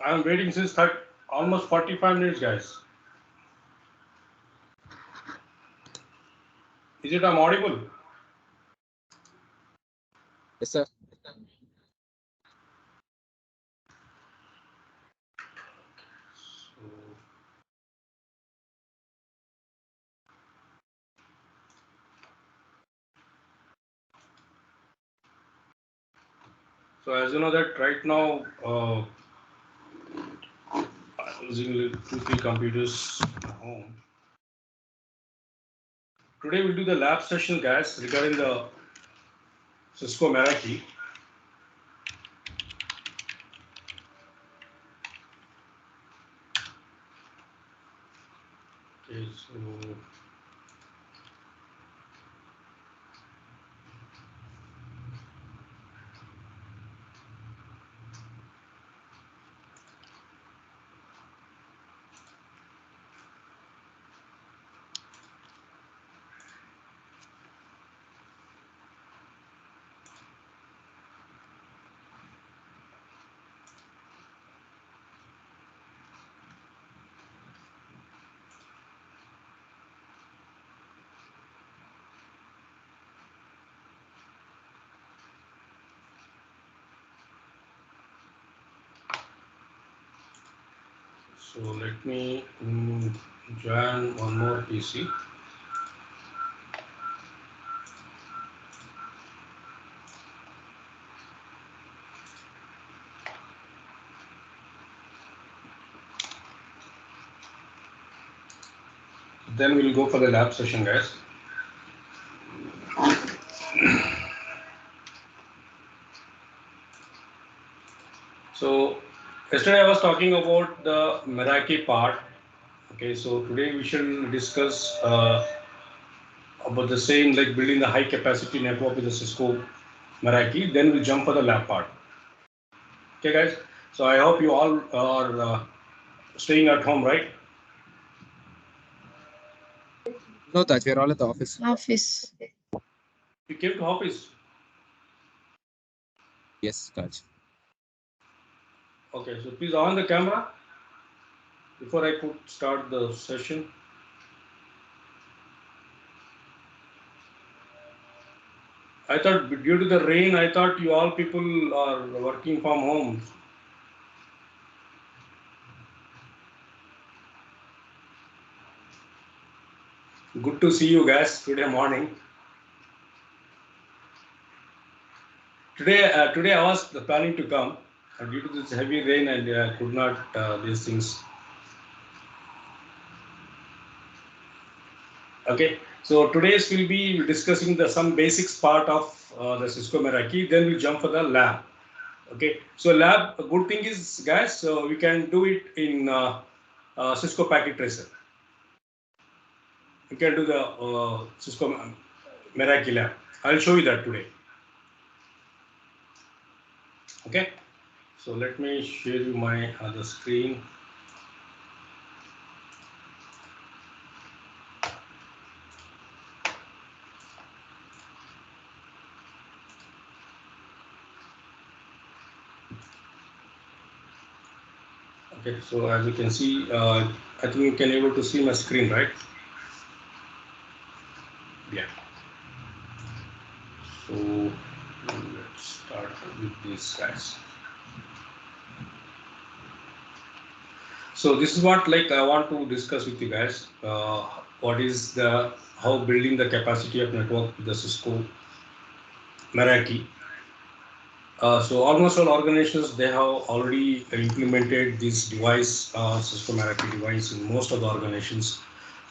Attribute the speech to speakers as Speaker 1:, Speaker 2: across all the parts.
Speaker 1: I'm waiting since almost 45 minutes, guys. Is it I'm audible?
Speaker 2: Yes, sir.
Speaker 1: So as you know that right now, I'm using 2, 3 computers at home. Today we'll do the lab session, guys, regarding the Cisco Meraki. Okay, so let me join one more PC. Then we'll go for the lab session, guys. So yesterday I was talking about the Meraki part. Okay, so today we shall discuss about the same, like building the high capacity network with the Cisco Meraki. Then we'll jump for the lab part. Okay, guys. So I hope you all are staying at home, right?
Speaker 2: No, Taj, we're all at the office.
Speaker 3: Office.
Speaker 1: You came to office.
Speaker 2: Yes, Taj.
Speaker 1: Okay, so please on the camera before I could start the session. I thought due to the rain, I thought you all people are working from home. Good to see you guys today morning. Today I was planning to come. Due to this heavy rain, I could not these things. Okay, so today's will be discussing some basics part of the Cisco Meraki. Then we'll jump for the lab. Okay, so lab, a good thing is, guys, so we can do it in Cisco Packet Tracer. You can do the Cisco Meraki lab. I'll show you that today. Okay, so let me share you my other screen. Okay, so as you can see, I think you can able to see my screen, right? Yeah. So let's start with these guys. So this is what I want to discuss with you guys. What is the how building the capacity of network with the Cisco Meraki. So almost all organizations they have already implemented this device, Cisco Meraki device in most of the organizations.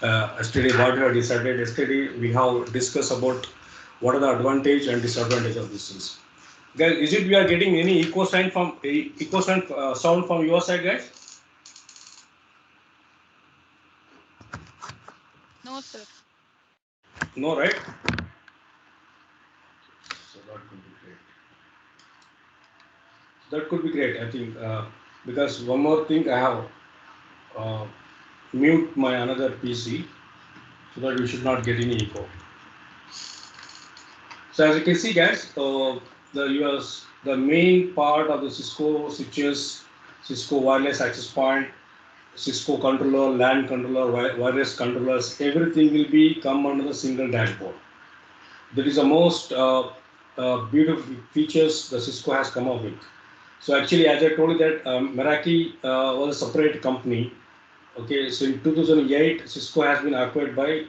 Speaker 1: Yesterday, what we have decided yesterday, we have discussed about what are the advantage and disadvantage of these things. Guys, is it we are getting any echo sound from your side, guys?
Speaker 3: No, sir.
Speaker 1: No, right? So that could be great. That could be great, I think, because one more thing I have uh, mute my another PC so that we should not get any echo. So as you can see, guys, the main part of the Cisco switches Cisco wireless access point, Cisco controller, LAN controller, wireless controllers, everything will be come under the single dashboard. That is the most beautiful features the Cisco has come up with. So actually, as I told you that Meraki was a separate company. Okay, so in 2008, Cisco has been acquired by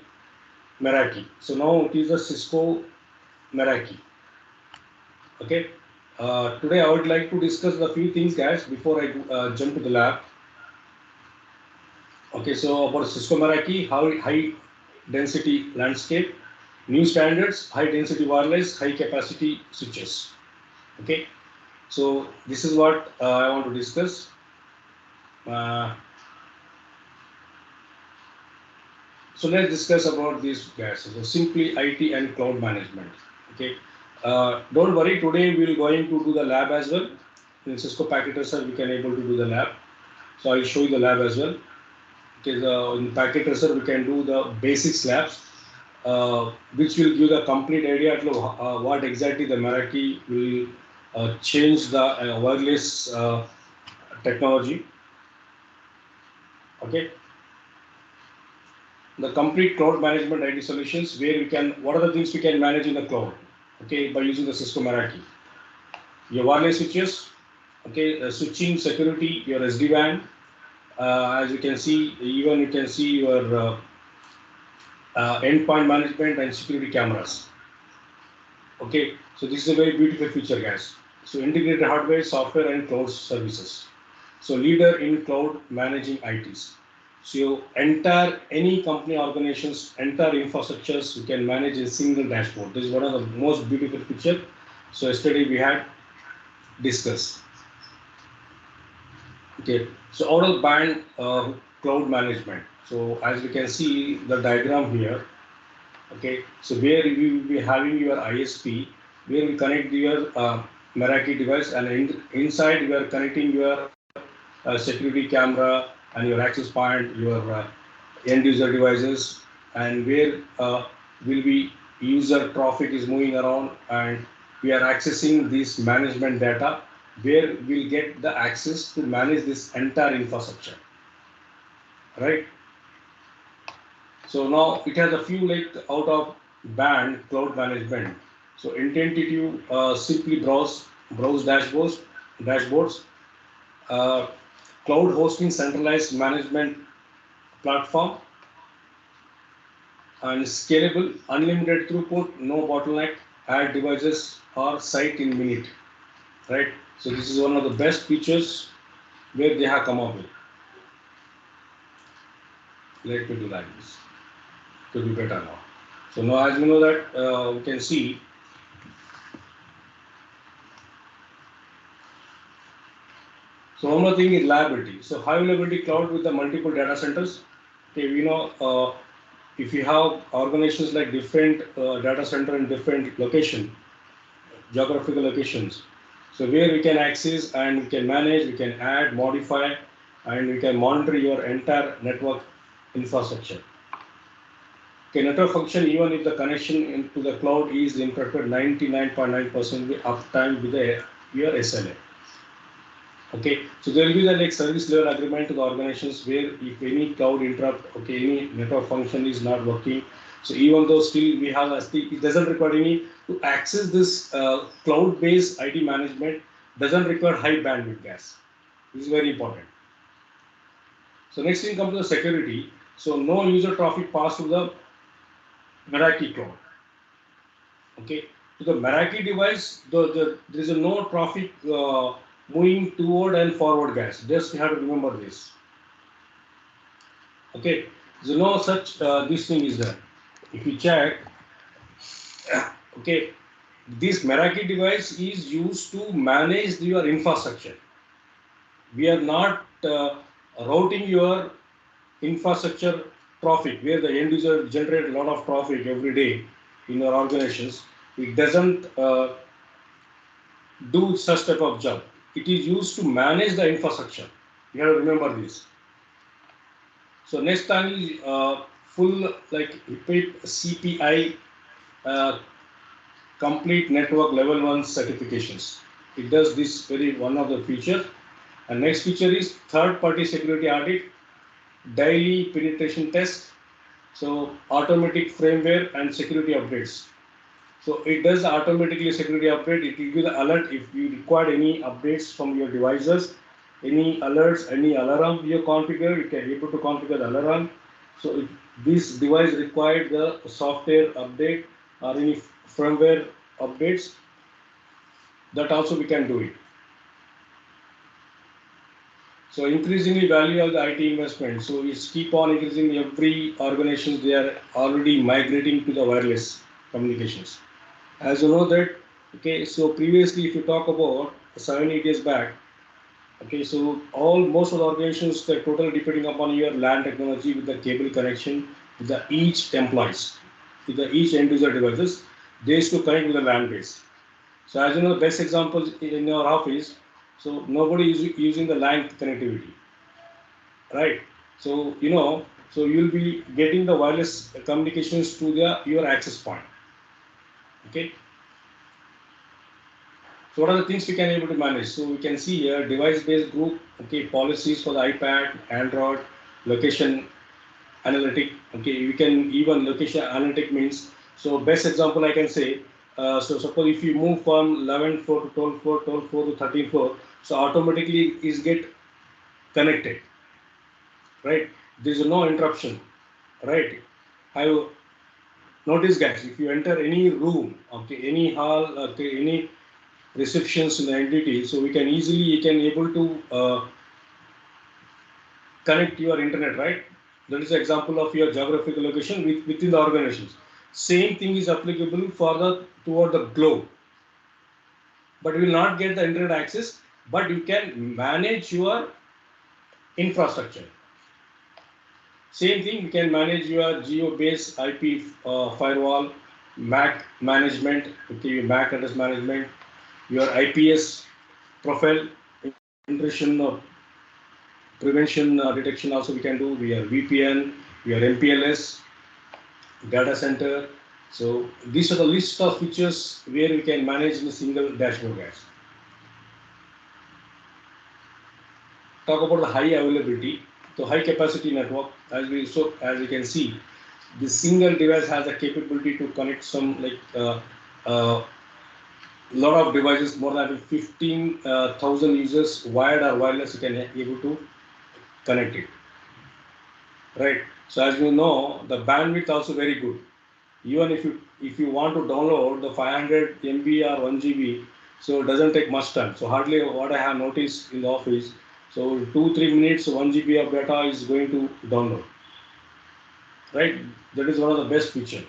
Speaker 1: Meraki. So now it is a Cisco Meraki. Okay. Today I would like to discuss a few things, guys, before I jump to the lab. Okay, so about Cisco Meraki, how high density landscape, new standards, high density wireless, high capacity switches. Okay, so this is what I want to discuss. Uh, so let's discuss about these guys. So simply IT and cloud management. Okay, don't worry. Today we will going to do the lab as well. In Cisco Packet Tracer, we can able to do the lab. So I'll show you the lab as well. Okay, in Packet Tracer we can do the basics labs, which will give the complete idea of what exactly the Meraki will change the wireless technology. Okay, the complete cloud management IT solutions where we can, what are the things we can manage in the cloud? Okay, by using the Cisco Meraki. Your wireless switches, okay, switching security, your SD-WAN. As you can see, even you can see your endpoint management and security cameras. Okay, so this is a very beautiful feature, guys. So integrated hardware, software, and cloud services. So leader in cloud managing ITs. So entire any company organizations, entire infrastructures you can manage in a single dashboard. This is one of the most beautiful feature. So yesterday we had discussed. Okay, so out of band cloud management. So as we can see the diagram here. Okay, so where you will be having your ISP, where you connect your Meraki device, and inside you are connecting your security camera and your access point, your end user devices, and where will be user traffic is moving around, and we are accessing this management data, where we'll get the access to manage this entire infrastructure, right? So now it has a few like out of band cloud management. So intuitive, simply browse dashboards, uh, cloud hosting centralized management platform, and scalable, unlimited throughput, no bottleneck, add devices or site in minute, right? So this is one of the best features where they have come up with. Let me do like this to be better now. So now as we know that we can see. So one more thing is reliability. So high availability cloud with the multiple data centers. Okay, we know if you have organizations like different data center in different location, geographical locations. So where we can access and we can manage, we can add, modify, and we can monitor your entire network infrastructure. Okay, network function even if the connection into the cloud is encrypted 99.9% uptime with your SLA. Okay, so there will be the like service level agreement to the organizations where if any cloud interrupt, okay, any network function is not working. So even though still we have a still, it doesn't require any to access this cloud-based IT management doesn't require high bandwidth gas. This is very important. So next thing comes to the security. So no user traffic pass through the Meraki cloud. Okay, to the Meraki device, there is no traffic moving toward and forward gas. Just you have to remember this. Okay, so no such this thing is there. If you check, okay, this Meraki device is used to manage your infrastructure. We are not routing your infrastructure traffic where the end user generate a lot of traffic every day in our organizations. It doesn't do such type of job. It is used to manage the infrastructure. You have to remember this. So next time is full like repeat CPI complete network level 1 certifications. It does this very one of the features, And next feature is third-party security audit, daily penetration test, so automatic firmware and security updates. So it does automatically security update. It will give the alert if you require any updates from your devices, any alerts, any alarm you configure. You can able to configure the alarm. So if this device required the software update or any firmware updates, that also we can do it. So increasingly value of the IT investment. So it's keep on increasing. Every organizations they are already migrating to the wireless communications. As you know that, okay, so previously if you talk about 7 8 years back, okay, so most of the organizations they're totally depending upon your LAN technology with the cable connection with the each employees, with the each end user devices, they used to connect with the LAN base. So as you know, the best example in your office, so nobody is using the LAN connectivity, right? So so you'll be getting the wireless communications to your access point, okay. So what are the things we can able to manage? So we can see here device-based group, okay, policies for the iPad, Android, location analytic, okay, we can even location analytic means, so best example I can say, so suppose if you move from 11 floor to 12 floor, 12 floor to 13 floor, so automatically is get connected, right? There is no interruption, right? I notice guys, if you enter any room, okay, any hall, okay, any receptions in the entity, so we can easily you can able to connect your internet, right? That is an example of your geographical location within the organizations. Same thing is applicable for the toward the globe, but you will not get the internet access, but you can manage your infrastructure. Same thing, you can manage your geo-based IP firewall, MAC management, okay, your MAC address management, your IPS profile, intrusion prevention detection also we can do. We have VPN, we have MPLS, data center. So these are the list of features where we can manage in a single dashboard, guys. Talk about the high availability. So high capacity network, as you can see, the single device has a capability to connect some like lot of devices, more than 15,000 users wired or wireless. You can able to connect it, right? So as you know, the bandwidth also very good. Even if you want to download the 500 MB or 1 GB, so it doesn't take much time. So hardly what I have noticed in the office, so 2 3 minutes 1 GB of data is going to download, right? That is one of the best feature.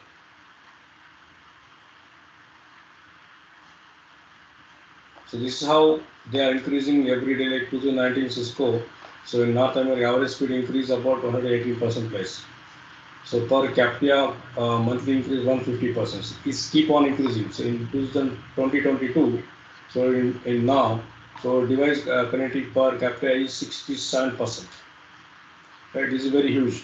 Speaker 1: So this is how they are increasing every day, like 2019 Cisco. So in North America, average speed increase about 118% plus. So per capita monthly increase 150%. It's keep on increasing. So in 2022, so in now, so device connectivity per capita is 67%. Right, this is very huge.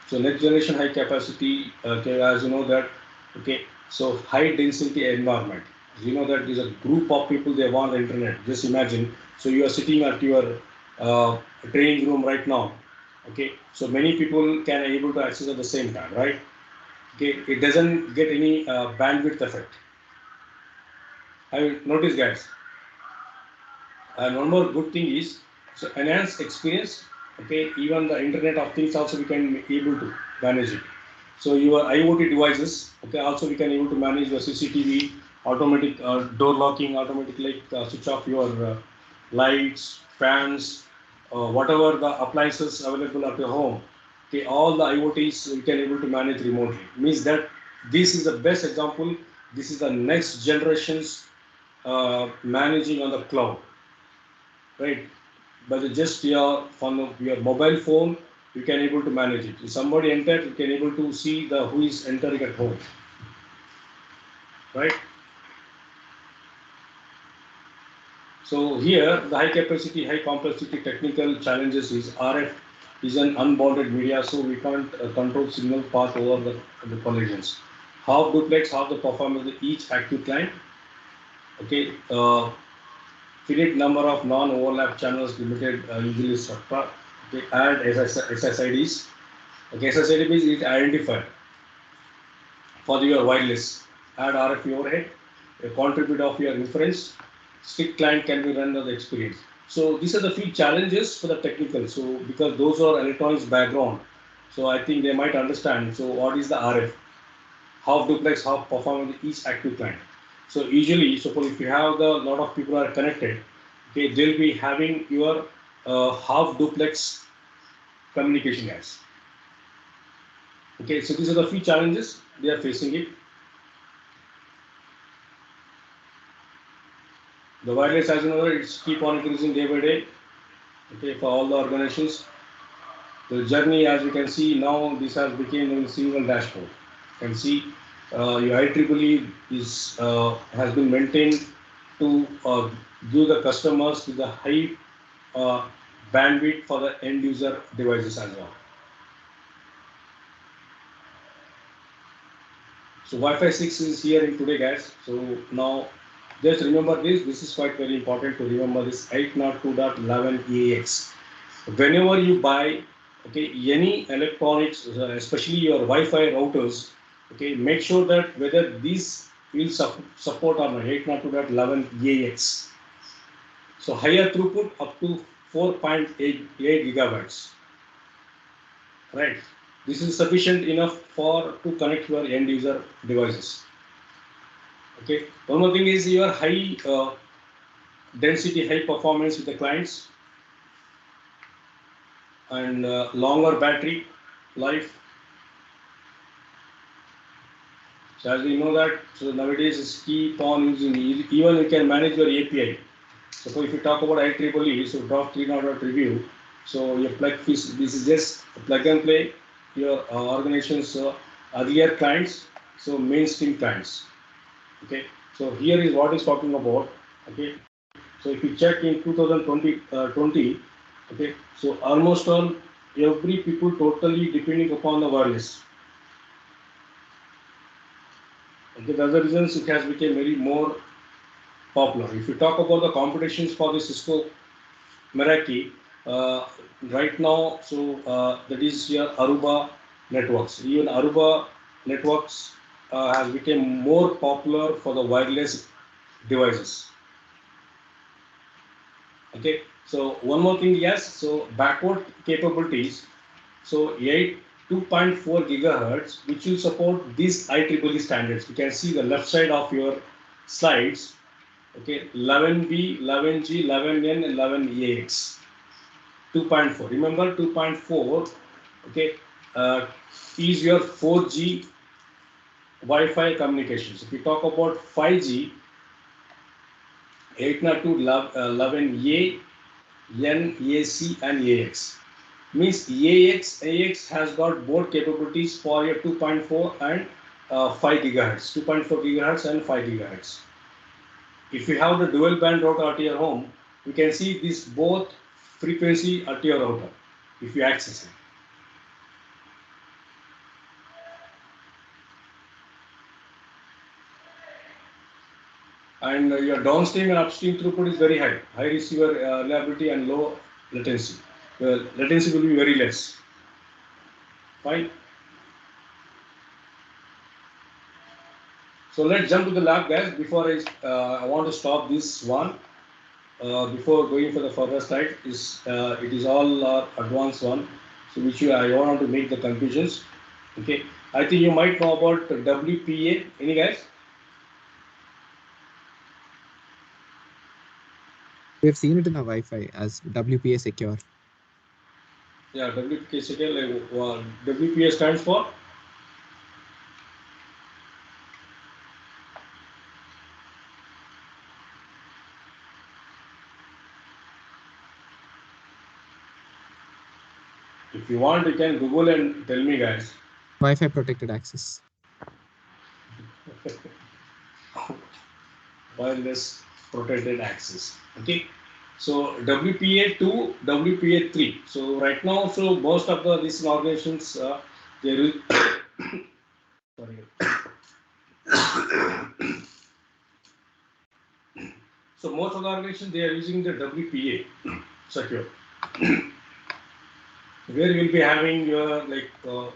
Speaker 1: So next generation high capacity, okay, as you know that, okay, so high density environment. You know that there's a group of people they want the internet. Just imagine. So you are sitting at your training room right now. Okay, so many people can able to access at the same time, right? Okay, it doesn't get any bandwidth effect. I notice guys. And one more good thing is, so enhanced experience. Okay, even the Internet of Things also we can able to manage it. So your IoT devices, okay, also we can able to manage your CCTV, automatic door locking, automatic like switch off your lights, fans, whatever the appliances available at your home. Okay, all the IoTs we can able to manage remotely. Means that this is the best example. This is the next generation's managing on the cloud, right? By just your from your mobile phone, you can able to manage it. If somebody entered, you can able to see the who is entering at home, right? So here, the high capacity, high complexity technical challenges is RF is an unbounded media, so we can't control signal path over the collisions. Half duplex, half the performance of each active client. Okay, finite number of non-overlap channels limited usually structure. Okay, add SSIDs. Okay, SSID means it identified for your wireless. Add RF overhead, a contribute of your inference. Strict client can be run on the experience. So these are the few challenges for the technical. So because those are electronics background, so I think they might understand. So what is the RF? How duplex, how perform each active client. So usually, suppose if you have the lot of people are connected, okay, they'll be having your half duplex communication guys. Okay, so these are the few challenges they are facing it. The wireless, as you know, it's keep on increasing day by day. Okay, for all the organizations, the journey, as you can see now, this has become a single dashboard. You can see your IEEE is has been maintained to give the customers with the high uh, bandwidth for the end user devices as well. So Wi-Fi 6 is here in today, guys. So now just remember this. This is quite very important to remember this 802.11ax. Whenever you buy, okay, any electronics, especially your Wi-Fi routers, okay, make sure that whether these will support or not 802.11ax. So higher throughput up to 4.88 gigabytes, right? This is sufficient enough for to connect your end user devices. Okay. One more thing is your high density, high performance with the clients and longer battery life. So as we know that, so nowadays is keep on using, even you can manage your API. So if you talk about IEEE, so drop 3.0 review, so your plug, this is just plug and play your organization's earlier clients, so mainstream clients. Okay, so here is what is talking about. Okay, so if you check in 2020, okay, so almost all every people totally depending upon the wireless. Okay, the other reasons it has become very more popular. If you talk about the competitions for the Cisco Meraki, right now, so that is your Aruba networks. Even Aruba networks has become more popular for the wireless devices. Okay, so one more thing, yes, so backward capabilities, so 2.4 gigahertz, which will support these IEEE standards. You can see the left side of your slides, okay, 11B, 11G, 11N, 11AX, 2.4. Remember 2.4, okay, is your 4G Wi-Fi communications. If we talk about 5G, 802.11A, N, AC, and AX. Means AX has got both capabilities for your 2.4 and 5 gigahertz, 2.4 gigahertz and 5 gigahertz. If you have the dual band router at your home, you can see this both frequency at your router if you access it. And your downstream and upstream throughput is very high, high receiver reliability and low latency. Latency will be very less. Fine. So let's jump to the lab, guys. Before I want to stop this one. Before going for the further slide, it is all advanced one, so which I want to make the conclusions. Okay, I think you might know about WPA. Any guys?
Speaker 2: We have seen it in our Wi-Fi as WPA secure.
Speaker 1: Yeah, WPA secure. Like, WPA stands for. If you want, you can Google and tell me, guys.
Speaker 2: Wi-Fi protected access.
Speaker 1: Wireless protected access. Okay. So WPA 2, WPA 3. So right now, so most of the these organizations they will sorry. So most of the organizations they are using the WPA secure, where you will be having your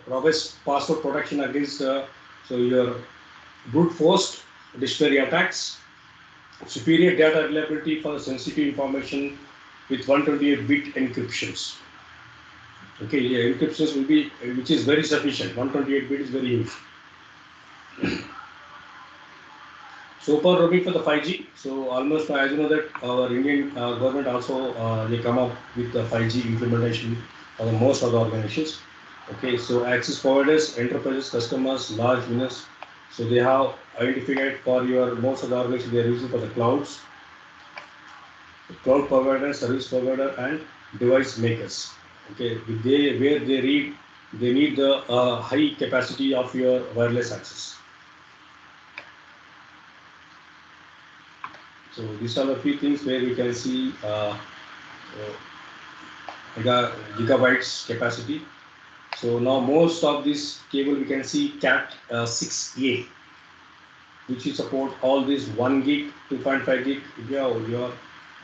Speaker 1: robust password protection against so your brute force dictionary attacks, superior data reliability for the sensitive information with 128-bit encryptions. Okay, yeah, encryptions will be which is very sufficient. 128-bit is very huge. So far, Robbie, for the 5G. So almost, as you know, that our Indian government also they come up with the 5G implementation for the most of the organizations. Okay, so access providers, enterprises, customers, large winners. So they have identified for your most of the organizations they are using for the clouds, cloud provider, service provider, and device makers. Okay, they where they read they need the high capacity of your wireless access. So these are the few things where we can see gigabytes capacity. So now most of this cable we can see Cat 6A, which is support all these 1 gig, 2.5 gig, yeah, your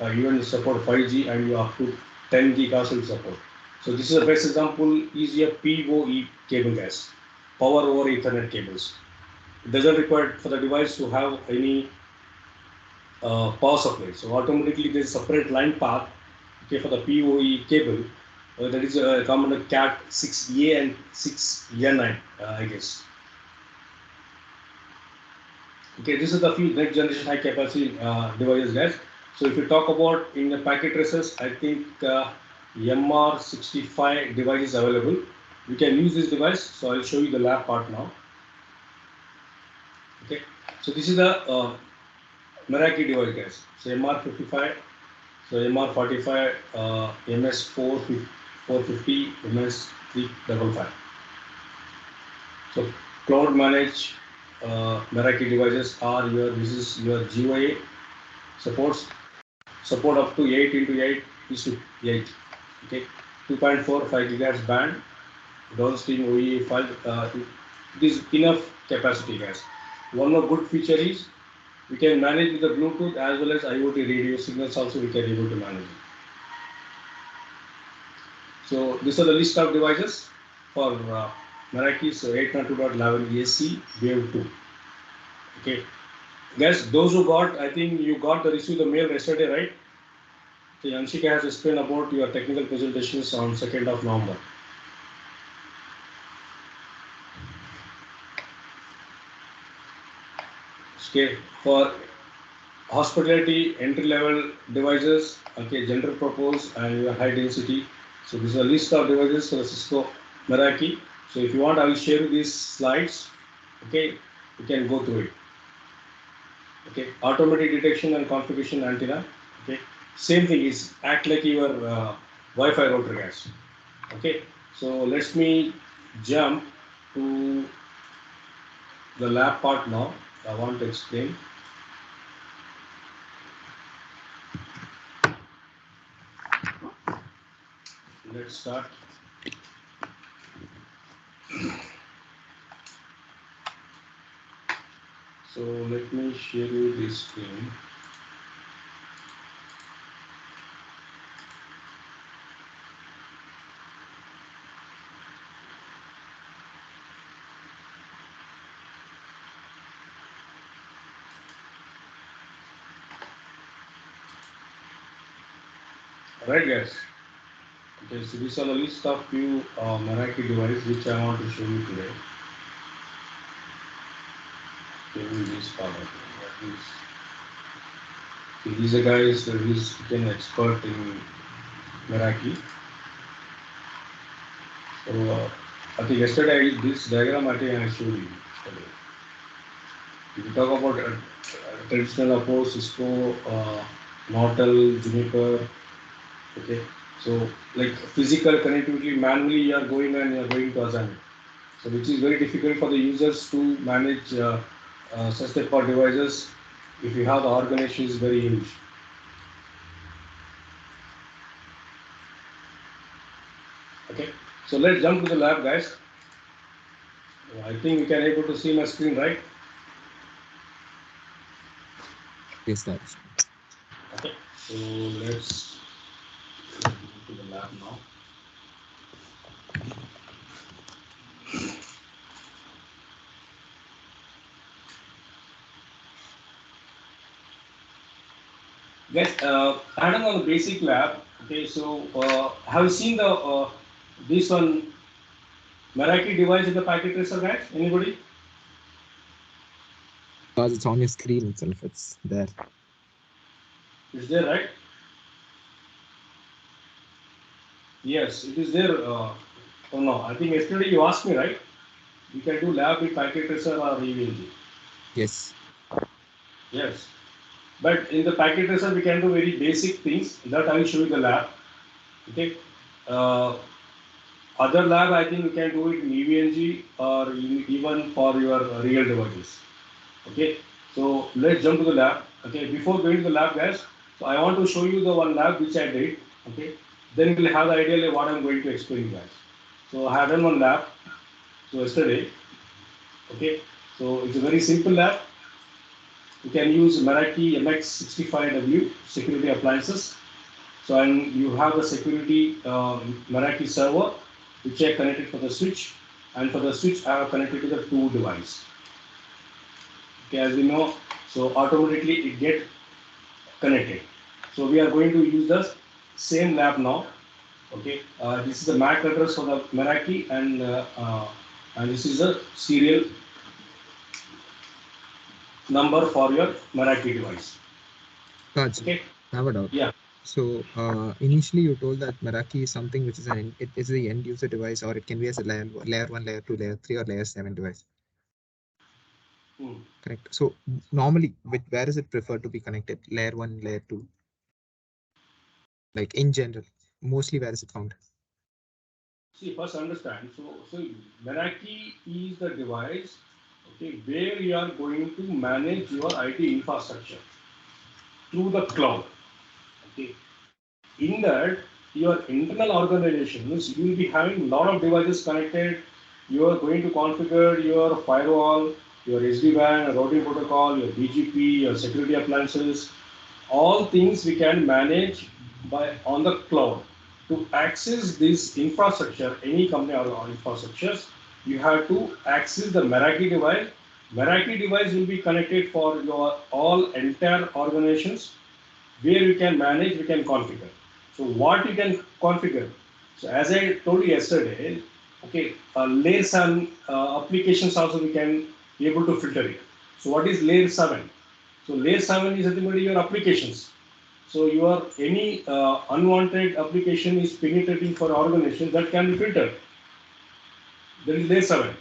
Speaker 1: even support 5G and you up to 10 gig also will support. So this is the best example is your PoE cable guys, power over Ethernet cables. It doesn't require for the device to have any power supply. So automatically there is a separate line path okay, for the PoE cable. That is common Cat 6A and 6N9, I guess. Okay, this is the few next generation high capacity devices, guys. So if you talk about in the packet traces, I think MR65 device is available. You can use this device. So I'll show you the lab part now. Okay, so this is the Meraki device, guys. So MR55, so MR45, MS4 450, MS355. So cloud managed Meraki devices are your this is your GOA supports support up to 8 into 8 is to 8. Okay, 2.4 5 gigahertz band downstream OEA file. It is enough capacity, guys. One more good feature is we can manage with the Bluetooth as well as IoT radio signals also we can able to manage it. So these are the list of devices for Meraki. So 802.11 AC Wave 2. Okay, guys, those who got, I think you got the receive the mail yesterday, right? So Yanshika has explained about your technical presentations on 2nd of November. Okay, for hospitality entry level devices, okay, general purpose and your high density. So this is a list of devices for the Cisco Meraki. So if you want, I will share these slides. Okay, you can go through it. Okay, automatic detection and configuration antenna. Okay, same thing is act like your Wi-Fi router, guys. Okay, so let me jump to the lab part now. I want to explain. Let's start. So let me share you this screen. Right, guys. Okay, so these are the list of few Meraki devices which I want to show you today. Showing this part of it. He's a guy is he's an expert in Meraki. So I think yesterday this diagram I think I showed you. If you talk about traditional approach, Cisco, Nortel, Juniper, okay. So like physical connectivity, manually you are going and you are going to assign it. So which is very difficult for the users to manage such type of devices if you have the organization is very huge. Okay. So let's jump to the lab, guys. I think you can able to see my screen, right?
Speaker 2: Yes, sir.
Speaker 1: Okay, so let's go to the lab now. Guys, I don't know the basic lab. Okay, so have you seen the this one Meraki device in the packet tracer, guys? Anybody?
Speaker 2: Because it's on your screen itself, it's there.
Speaker 1: Is there, right? Yes, it is there. Oh no, I think yesterday you asked me, right? You can do lab with packet tracer or EVNG.
Speaker 2: Yes.
Speaker 1: Yes, but in the packet tracer we can do very basic things. That I will show you the lab. Okay. Uh, Other lab, I think you can do it in EVNG or even for your real devices. Okay, so let's jump to the lab. Okay, before going to the lab, guys, so I want to show you the one lab which I did. Okay, then you will have the idea of what I'm going to explain, guys. So I have done one lab. So yesterday, okay, so it's a very simple lab. You can use Meraki MX65W security appliances. So and you have the security Meraki server, which I connected for the switch, and for the switch I have connected to the two device. Okay, as you know, so automatically it get connected. So we are going to use the same lab now. Okay, this is the MAC address for the Meraki, and this is the serial number for your Meraki device.
Speaker 2: Raj,
Speaker 1: Okay,
Speaker 2: I have a doubt.
Speaker 1: yeah.
Speaker 2: So initially you told that Meraki is something which is it is the end user device, or it can be as a layer 1, layer 2, layer 3, or layer 7 device.
Speaker 1: Hmm.
Speaker 2: Correct. So normally, with where is it preferred to be connected? Layer 1, layer 2, like in general, mostly where is it found?
Speaker 1: See, first understand. So Meraki is the device, okay, where you are going to manage your IT infrastructure through the cloud. Okay, in that your internal organizations, you will be having a lot of devices connected. You are going to configure your firewall, your SD-WAN, routing protocol, your BGP, your security appliances. All things we can manage by on the cloud. To access this infrastructure, any company or infrastructures, you have to access the Meraki device. Meraki device will be connected for your all entire organizations where you can manage, we can configure. So what you can configure? So as I told you yesterday, okay, layer 7 applications also we can be able to filter it. So what is layer 7? So layer 7 is ultimately your applications. So your any unwanted application is penetrating for organization that can be filtered. That is layer 7.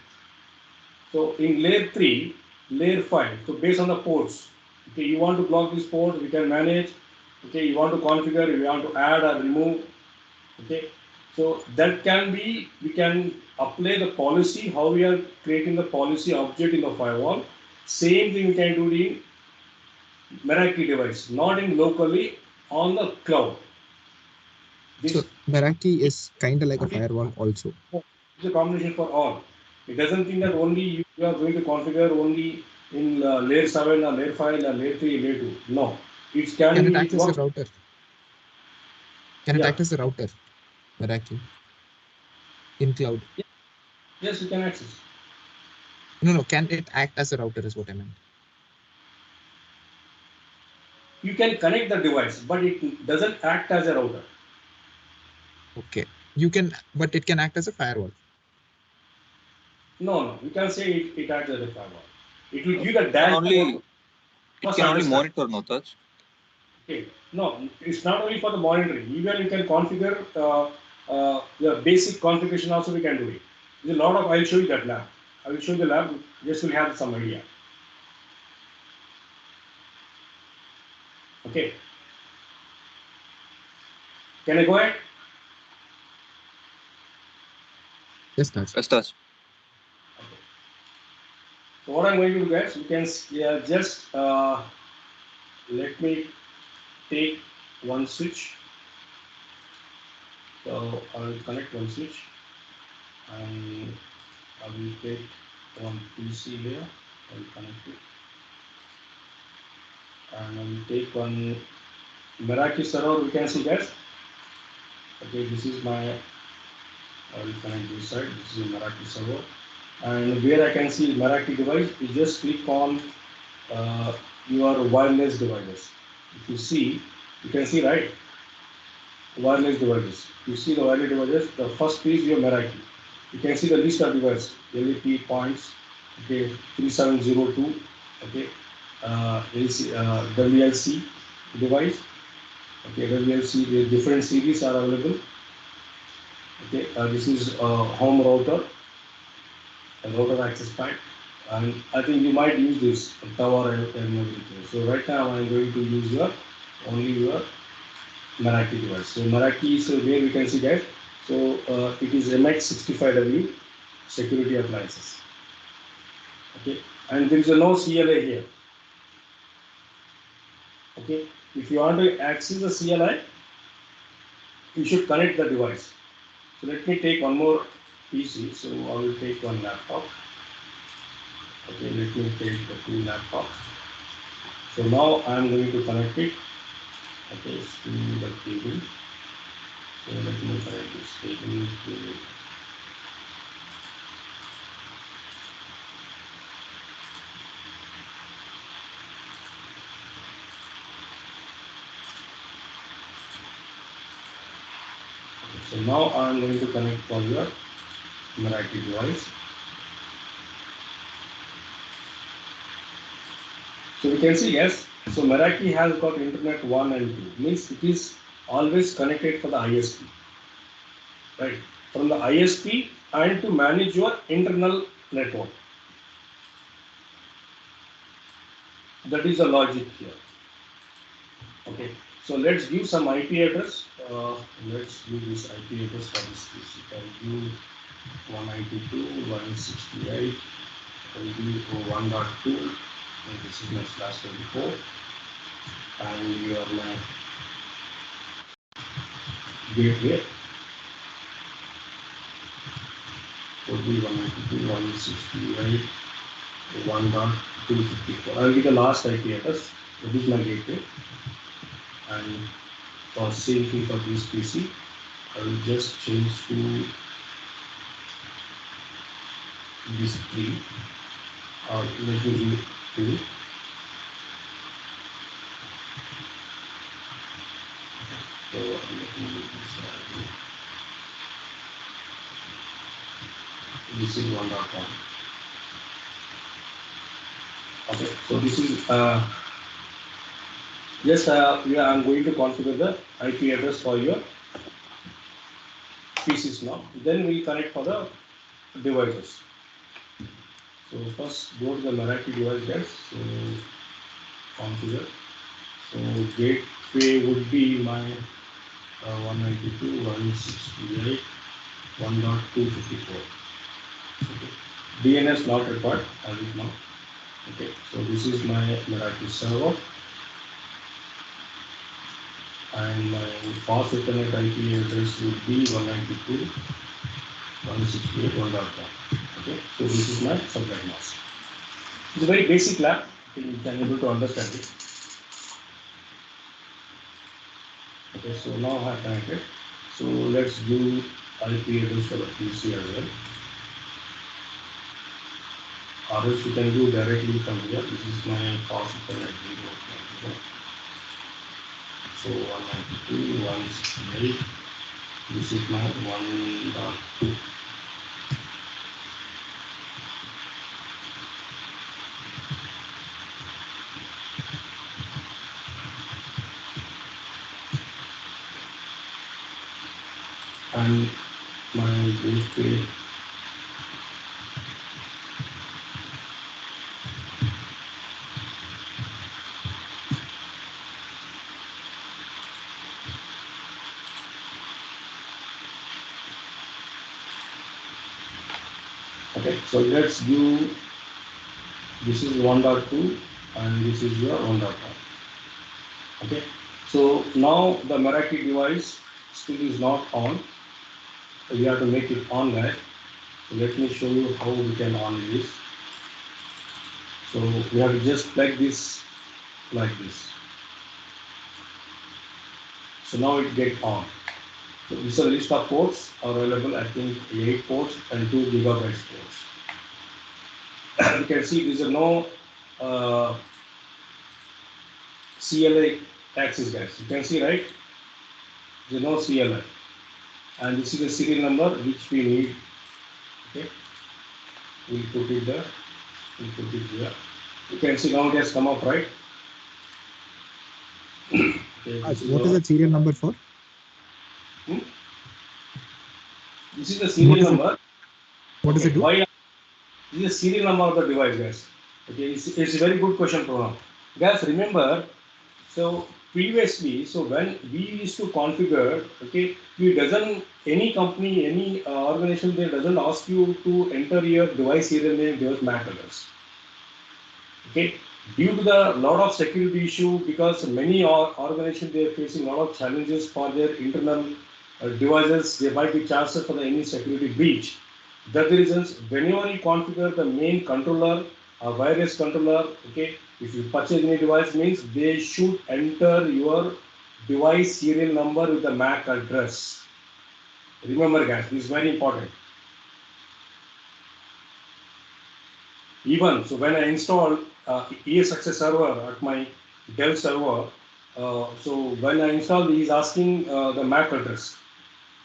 Speaker 1: So in layer 3, layer 5, so based on the ports, okay, you want to block this port, we can manage, okay, you want to configure, you want to add or remove, okay. So that can be, we can apply the policy, how we are creating the policy object in the firewall. Same thing we can do in Meraki device, not in locally, on the cloud.
Speaker 2: So
Speaker 1: This
Speaker 2: Meraki is kind of like a firewall also.
Speaker 1: is a combination for all. It doesn't think that only you are going to configure only in layer 7 or layer 5 or layer 3, layer 2. No, it can
Speaker 2: Can it
Speaker 1: be,
Speaker 2: act
Speaker 1: it
Speaker 2: as a
Speaker 1: works.
Speaker 2: router? Can it
Speaker 1: Yeah.
Speaker 2: act as a router? Meraki in cloud.
Speaker 1: Yes, you can access.
Speaker 2: No, no. Can it act as a router? Is what I meant.
Speaker 1: You can connect the device, but it doesn't act as a router.
Speaker 2: Okay. You can, but it can act as a firewall.
Speaker 1: No, no, you can say it acts as a firewall. It will give
Speaker 3: It
Speaker 1: the
Speaker 3: can
Speaker 1: dashboard.
Speaker 3: only it
Speaker 1: First
Speaker 3: can only
Speaker 1: understand.
Speaker 3: monitor, no touch.
Speaker 1: Okay. No, it's not only for the monitoring. Even you can configure the basic configuration also we can do it. There's a lot of, I'll show you that lab. I will show you the lab, just will have some idea. Okay. Can I go ahead?
Speaker 2: Just touch.
Speaker 3: Yes, touch.
Speaker 1: Okay. So what I'm going to do, guys, you can just let me take one switch. So I will connect one switch and I will take one PC layer. I will connect it and I will take one Meraki server we can see guys. Okay, this is my, I will connect this side. This is a Meraki server, and where I can see Meraki device, you just click on uh, your wireless devices. If you see, you can see right, wireless devices. You see the wireless devices. The first is your Meraki. You can see the list of devices. LEP points. Okay, 3702. Okay, WLC device. Okay, WLC, the different series are available. Okay, this is home router, a router access point, and I think you might use this tower and everything. So right now I'm going to use your only your Meraki device. So Meraki is where we can see that. So it is MX65W security appliances. Okay, and there is a no CLI here. Okay, if you want to access the CLI, you should connect the device. So let me take one more PC. So I will take one laptop. Okay, let me take the two laptops. So now I am going to connect it. Okay, to the cable. So let me connect this cable to. So now I am going to connect for your Meraki device. So we can see yes. So Meraki has got internet 1 and 2. Means it is always connected for the ISP. Right. From the ISP and to manage your internal network. That is the logic here. Okay. So let's give some IP address. Let's give this IP address for this PC. Can give 192.168. Can give 1.2. And this is my slash 24. And your my gateway would be 192.168. 1.254. I will give the last IP address. This is my gateway. And for safety for this PC, I will just change to this 3 or let me give 2. So let me give this is 1.1. Okay, so this is yes, yeah, I'm going to configure the IP address for your PCs now. Then we'll connect for the devices. So first go to the Meraki device guys. So configure. So gateway would be my 192.168, 1.254. Okay. DNS not required as of now. Okay. So this is my Meraki server and my fast Ethernet IP address would be 192.168.1.1. Okay. So this is my subnet mask. It's a very basic lab. You can able to understand it. Okay, so now I have connected. So let's do IP address for the PC as well. Or else you can do directly from here. This is my fast Ethernet video. So 192.168. This is my 1.2. And my gateway. Okay, so let's do this is 1.2 and this is your 1.1. Okay, so now the Meraki device still is not on. So we have to make it on guys. So let me show you how we can on this. So we have to just plug this like this. So now it get on. So this is a list of ports available. I think 8 ports and 2 gigabytes ports. You can see there is no uh, CLI access, guys. You can see, right? There is no CLI, and this is the serial number which we need. Okay, we'll put it there. We'll put it here. You can see now it has come up, right? Okay, this is
Speaker 2: What is
Speaker 1: our.
Speaker 2: the serial number for?
Speaker 1: Hmm? This is the
Speaker 2: And what
Speaker 1: serial
Speaker 2: is it?
Speaker 1: number.
Speaker 2: What does it
Speaker 1: Okay,
Speaker 2: do?
Speaker 1: why? This is the serial number of the device, guys. Okay, it's a very good question, Pranam. Guys, remember, so previously, so when we used to configure, okay, we doesn't, any company, any organization, they doesn't ask you to enter your device serial name, device MAC address. Okay, due to the lot of security issue, because many organizations they are facing a lot of challenges for their internal devices, they might be charged for the any security breach. That's the reasons whenever you configure the main controller, a wireless controller, okay, if you purchase any device means they should enter your device serial number with the MAC address. Remember guys, this is very important. Even so, when I install ESXS server at my Dell server, so when I install, he is asking the MAC address.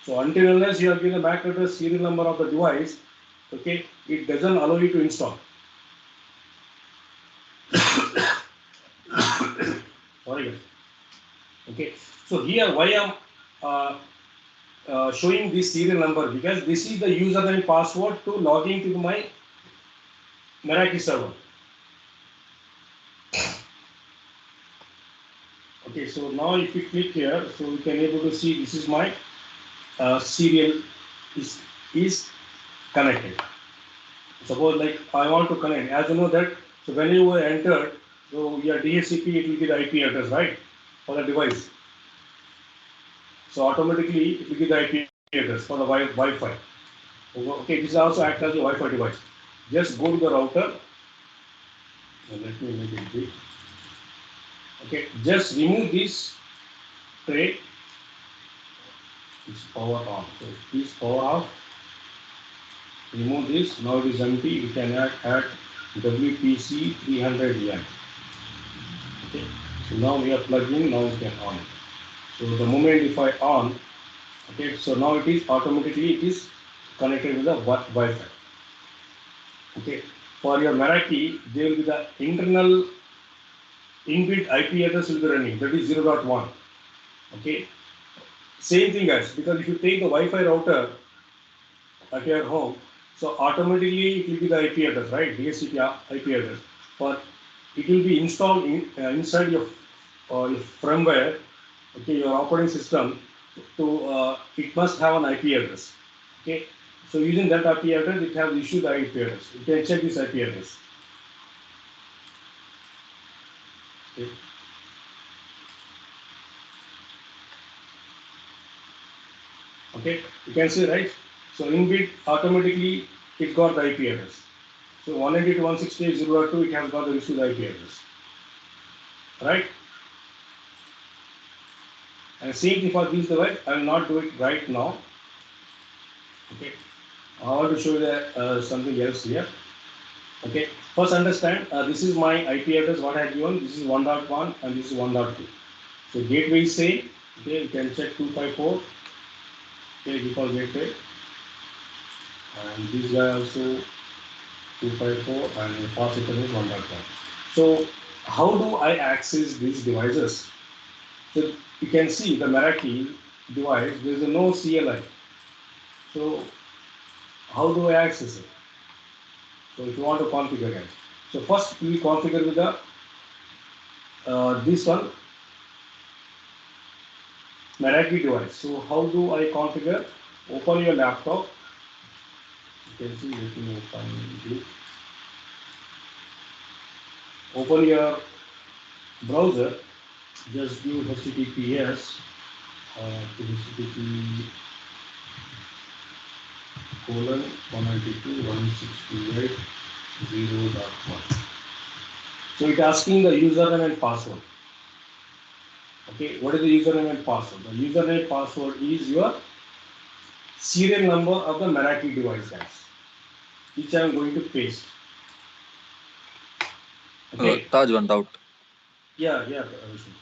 Speaker 1: So until unless you have given the MAC address serial number of the device, okay, it doesn't allow you to install. Sorry guys. Okay, so here why I'm showing this serial number, because this is the username password to log into my Meraki server. Okay, so now if you click here, so you can able to see this is my serial is connected. Suppose like I want to connect, as you know that, so when you were entered, so your DHCP it will be the IP address, right, for the device. So automatically it will be the IP address for the Wi-Fi. Okay, this also acts as a Wi-Fi device. Just go to the router. Let me make it big. Okay, just remove this tray. It's power on. So please power off. Remove this. Now it is empty. We can add WPC 300N. Okay. So now we are plugged in. Now we can on it. So the moment if I on, okay. So now it is automatically it is connected with the Wi-Fi. Okay. For your Meraki, there will be the internal inbuilt IP address will be running. That is 0.1. Okay. Same thing guys, because if you take the Wi-Fi router at your home, so automatically it will be the IP address, right? DHCP IP address. But it will be installed inside your firmware, okay, your operating system. To it must have an IP address. Okay. So using that IP address, it has issued the IP address. You can check this IP address. Okay. Okay. You can see, right? So inbuilt automatically it got the IP address. So 192.168.0.2 it has got the issued IP address. Right? And same thing for this device, I will not do it right now. Okay. I want to show you something else here. Okay. First understand, this is my IP address, what I have given. This is 1.1 and this is 1.2. So gateway is same. Okay, you can check 254. Okay, default gateway. And this guy also 254 and the fast system is 1.1. So how do I access these devices? So you can see the Meraki device, there is no CLI. So how do I access it? So if you want to configure it. So first we configure with the this one Meraki device. So how do I configure? Open your laptop. You can see, let me open it. Open your browser. Just give HTTPS to HTTP colon 192.168.0.1. So it's asking the username and password. Okay, what is the username and password? The username password is your serial number of the Meraki device, guys. Which I am going to paste. Okay.
Speaker 3: Taj, one doubt.
Speaker 1: Yeah, yeah, Vishnu.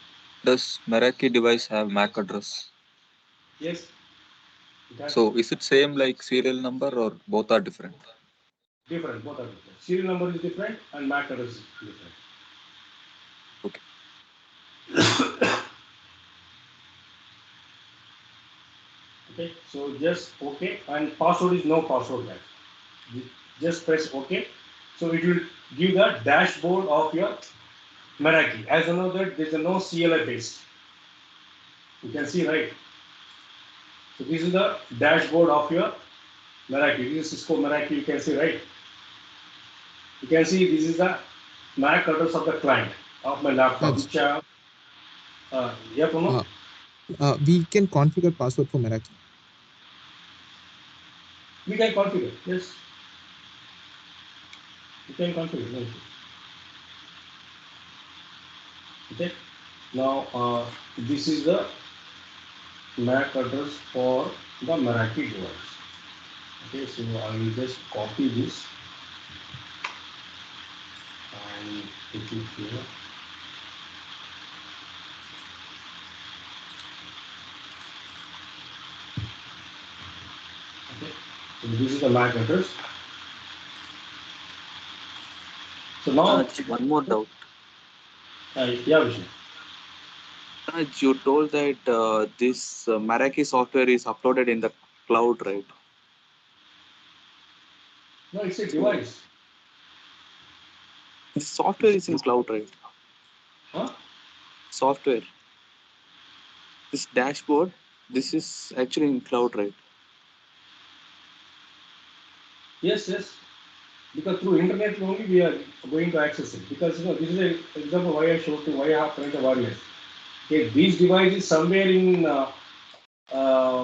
Speaker 3: Does Meraki device have MAC address?
Speaker 1: Yes, it has
Speaker 3: So is it same like serial number or both are different?
Speaker 1: different. Both are different. Serial number is different and MAC address is different.
Speaker 3: Okay.
Speaker 1: Okay, so just okay, and password is no password, guys. Just press OK. So it will give the dashboard of your Meraki. As you know that there is no CLI based. You can see, right? So this is the dashboard of your Meraki. This is Cisco Meraki. You can see, right? You can see this is the MAC address of the client of my laptop,
Speaker 2: Raj,
Speaker 1: which yeah, Pramod?
Speaker 2: uh, we can configure password for Meraki.
Speaker 1: We can configure. Yes, you can configure. No issue. Okay. Now this is the MAC address for the Meraki device. Okay, so I will just copy this and put it here. Okay, so this is the MAC address. So now,
Speaker 3: Taj, one more doubt.
Speaker 1: yeah, Vishnu.
Speaker 3: Taj, you told that this Meraki software is uploaded in the cloud, right?
Speaker 1: No, it's a
Speaker 3: So
Speaker 1: device.
Speaker 3: the software is in cloud, right?
Speaker 1: Huh?
Speaker 3: Software. This dashboard, this is actually in cloud, right?
Speaker 1: Yes, yes. Because through internet only we are going to access it. Because this is an example why I showed to why I have current wireless. Okay, this device is somewhere in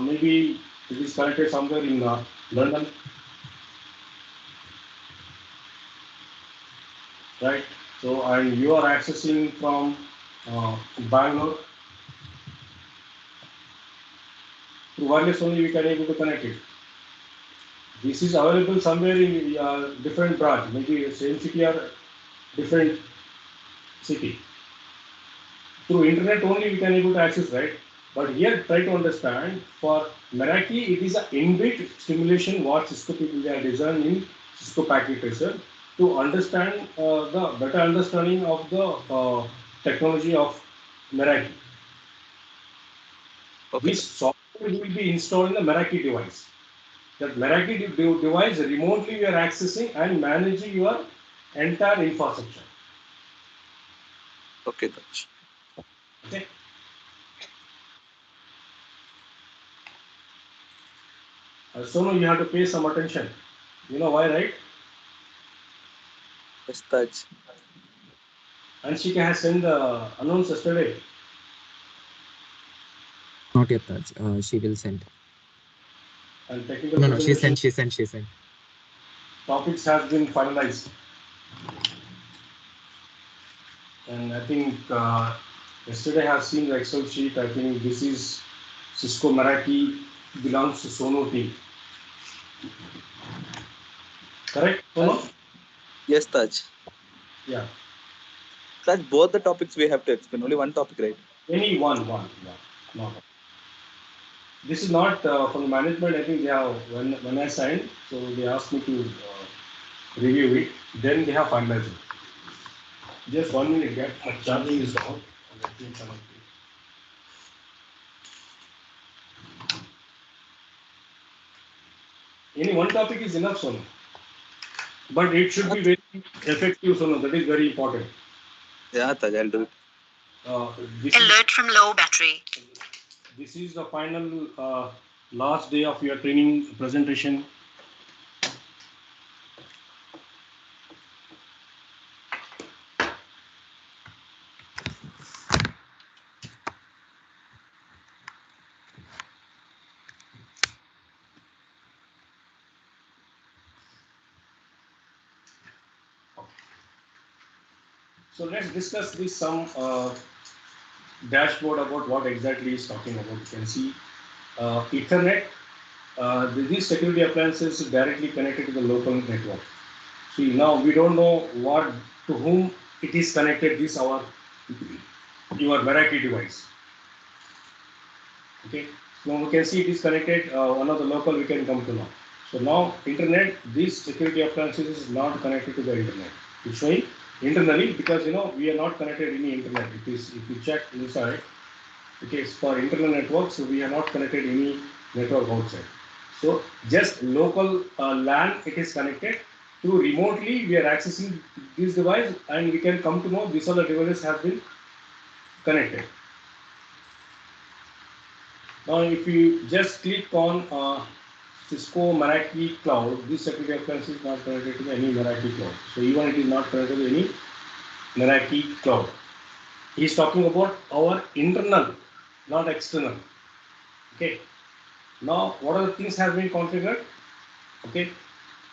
Speaker 1: maybe it is connected somewhere in London, right? So and you are accessing from Bangalore through wireless only we can able to connect it. This is available somewhere in different branch, maybe same city or different city. Through internet only we can able to access, right? But here try to understand for Meraki it is an inbuilt stimulation what Cisco people they are designed in Cisco packet tracer to understand the better understanding of the technology of Meraki.
Speaker 3: Okay,
Speaker 1: This
Speaker 3: Taj.
Speaker 1: software will be installed in the Meraki device. That Meraki device remotely you are accessing and managing your entire infrastructure.
Speaker 3: Okay, Taj.
Speaker 1: Okay. So now you have to pay some attention. You know why, right?
Speaker 3: Yes, Taj.
Speaker 1: Anshika has sent the announce yesterday,
Speaker 2: Not yet, Raj. She will send.
Speaker 1: and technical
Speaker 2: No, no, she
Speaker 1: presentation
Speaker 2: sent. She sent. She sent.
Speaker 1: topics has been finalized. And I think yesterday I have seen the Excel sheet. I think this is Cisco Meraki belongs to Sono team. Correct, Sono?
Speaker 3: Yes, Taj.
Speaker 1: Yeah.
Speaker 3: Taj, both the topics we have to explain. Only one topic, right?
Speaker 1: Any one. Not. This is not from the management. I think they have when I signed, so they asked me to review it. Then they have finalized it. Just 1 minute, get my charging is down. Let me connect it. Any one topic is enough, Sonu. But it should be
Speaker 3: Taj.
Speaker 1: very effective, Sonu. That is very important.
Speaker 3: Yeah, Taj, I'll do it.
Speaker 1: Uh, Alert from low battery. This is the final last day of your training presentation. So let's discuss this some dashboard about what exactly is talking about. You can see Ethernet. These security appliances is directly connected to the local network. See, now we don't know what to whom it is connected. This our your Meraki device. Okay, so we can see it is connected. One of the local we can come to know. So now internet, this security appliances is not connected to the internet. It's showing internally because we are not connected any internet. It is if you check inside. Okay, for internal networks, so we are not connected any network outside. So just local LAN it is connected to remotely. We are accessing this device and we can come to know these are the devices have been connected. Now, if you just click on Cisco Meraki Cloud, this security appliance is not connected to any Meraki Cloud. So even it is not connected to any Meraki Cloud. He is talking about our internal, not external. Okay. Now, what are the things have been configured? Okay,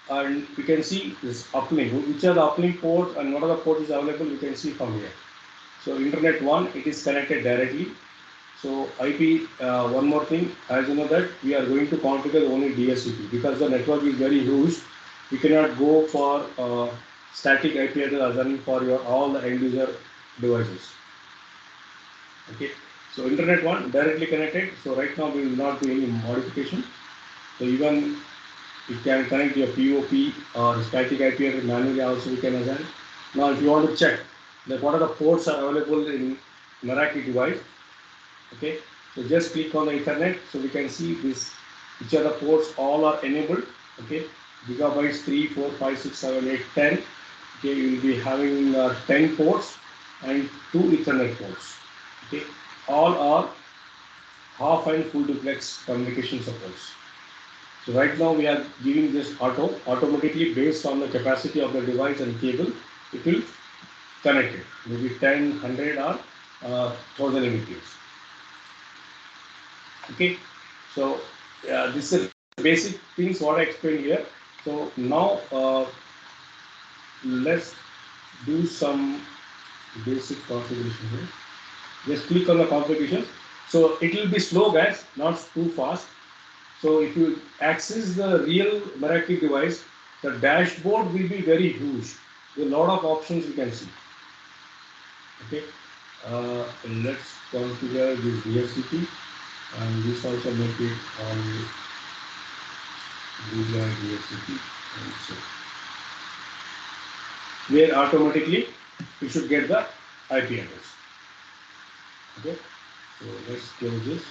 Speaker 1: and we can see this uplink. Which are the uplink ports and what are the ports is available? We can see from here. So, Internet 1, it is connected directly. So IP, one more thing, as you know that we are going to configure only DSCP because the network is very huge. We cannot go for static IP address as for your all the end user devices. Okay, so Internet 1 directly connected. So right now we will not do any modification. So even you can connect your POP or static IP address manually also we can assign. Now if you want to check that what are the ports are available in Meraki device. Okay, so just click on the Ethernet so we can see this which are the ports all are enabled. Okay, gigabytes 3, 4, 5, 6, 7, 8, 10. Okay, you will be having 10 ports and 2 Ethernet ports. Okay, all are half and full duplex communication supports. So right now we are giving this automatically based on the capacity of the device and cable. It will connect it maybe 10, 100 or 1000 Mbps. Okay, so this is basic things what I explained here. So now let's do some basic configuration here. Just click on the configuration. So it will be slow, guys, not too fast. So if you access the real Meraki device, the dashboard will be very huge. There are a lot of options you can see. Okay, let's configure this DHCP and this also make it on DHCP and so where automatically you should get the IP address. Okay, so let's close this.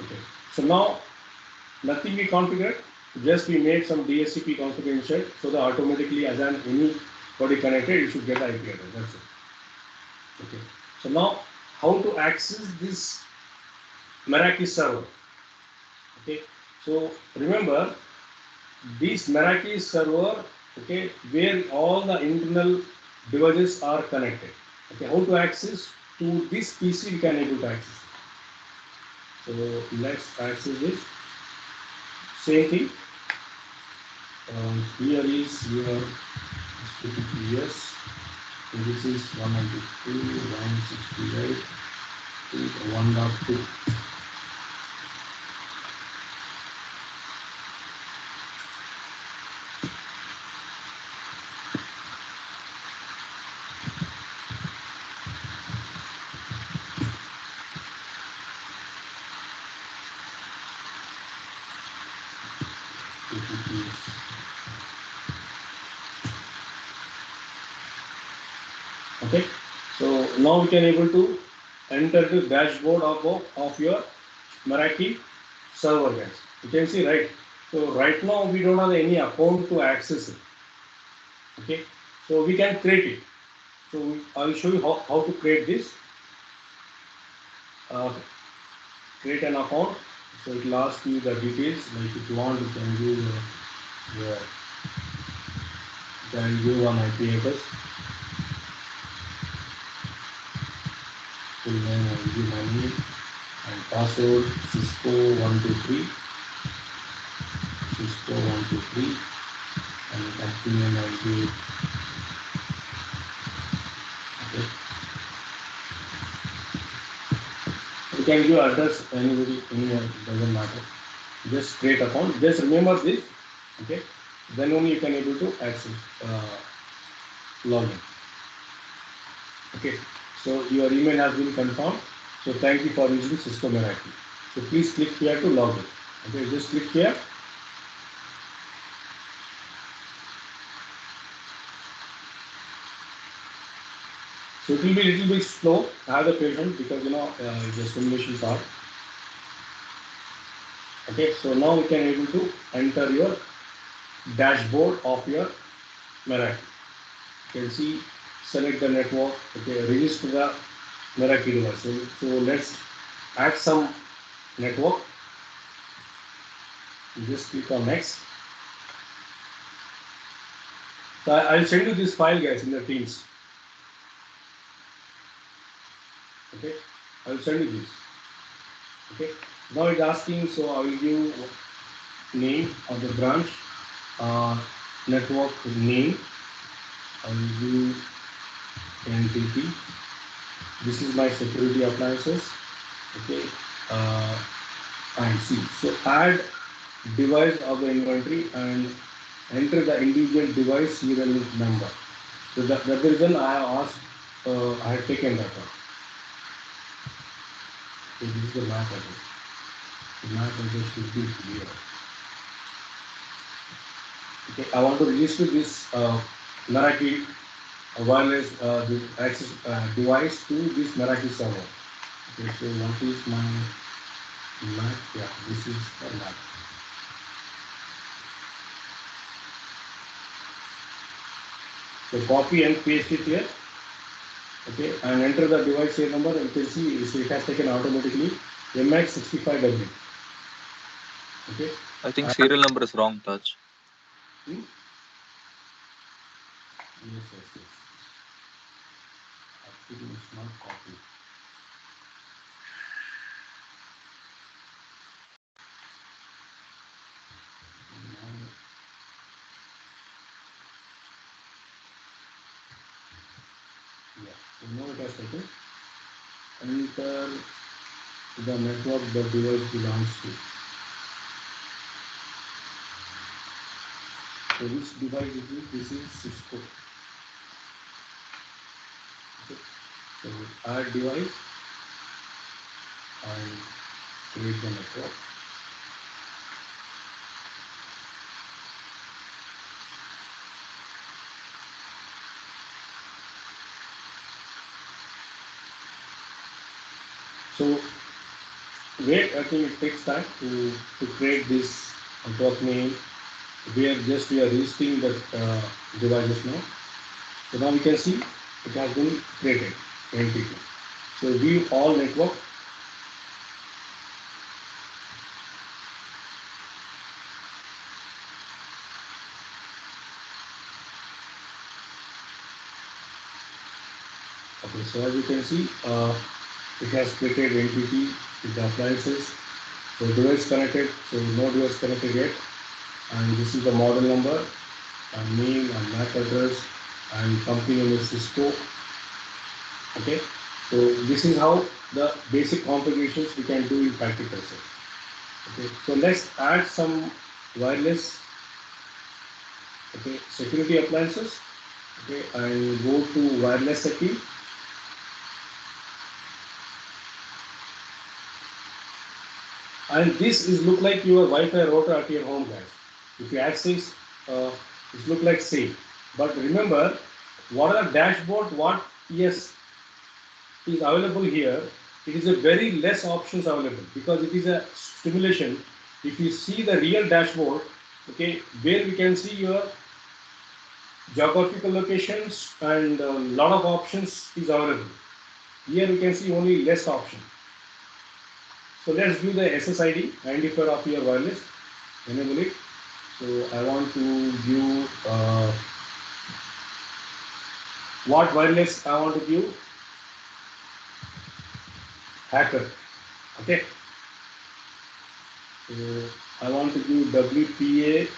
Speaker 1: Okay, so now nothing we configured, just we made some DHCP configuration so that automatically as an anybody connected you should get IP address. That's it. Okay, so now how to access this Meraki server? Okay, so remember this Meraki server, okay, where all the internal devices are connected. Okay, how to access to this PC we can able to access. So let's access this. Same thing. Here is your HTTPS. So this is 192.168.1.2. Okay, so now we can able to enter the dashboard of your Meraki server, guys. You can see, right? So right now we don't have any account to access it. Okay, so we can create it. So I'll show you how to create this. Create an account. So it will ask you the details. Like if you want, you can give your can give one IP address. Full name and give my name and password Cisco 123 Cisco 123 and active name I give. Okay. can give address anybody, anyone, doesn't matter. Just create account. Just remember this, okay? Then only you can able to access login. Okay. So your email has been confirmed. So thank you for using Cisco Meraki. So please click here to log in. Okay, just click here. So it will be a little bit slow. Have the patience because the simulation part. Okay, so now we can able to enter your dashboard of your Meraki. You can see, select the network. Okay, register the Meraki device. So let's add some network. You just click on next. So I'll send you this file, guys, in the Teams. Okay, I'll send you this. Okay, now it's asking, so I will give name of the branch, network name. I will give entity. This is my security appliances. Okay, uh, and see. So add device of the inventory and enter the individual device serial number. So that's the reason I have asked. I have taken that one. So this is the MAC address. The MAC address should be here. Okay, I want to register this Meraki wireless the access device to this Meraki server. Okay, so what is my MAC? Yeah, this is the MAC. So copy and paste it here. Okay, and enter the device serial number. You can see it has taken automatically MX65W. Okay.
Speaker 3: I think serial number is wrong, Touch.
Speaker 1: Hmm? Yes, yes, yes. Actually, it's not copy. Now, yeah, so now it has taken. Enter the network the device belongs to. So which device is it? This is Cisco. Okay. So add device and create the network. So wait, I think it takes time to create this network name where just we are registering the devices now. So now we can see it has been created entity. So view all network. Okay, so as you can see, it has created entity with the appliances. So device connected, so no device connected yet. And this is the model number, and name and MAC address, and company name is Cisco. Okay, so this is how the basic configurations we can do in practical set. Okay, so let's add some wireless. Okay, security appliances. Okay, and go to wireless setting. And this is look like your Wi-Fi router at your home, guys. If you access, it look like same. But remember, what are the dashboard? What yes is available here? It is a very less options available because it is a simulation. If you see the real dashboard, okay, where we can see your geographical locations and a lot of options is available. Here we can see only less option. So let's do the SSID identifier of your wireless. Enable it. So I want to view what wireless I want to view. Hacker. Okay. So I want to view WPA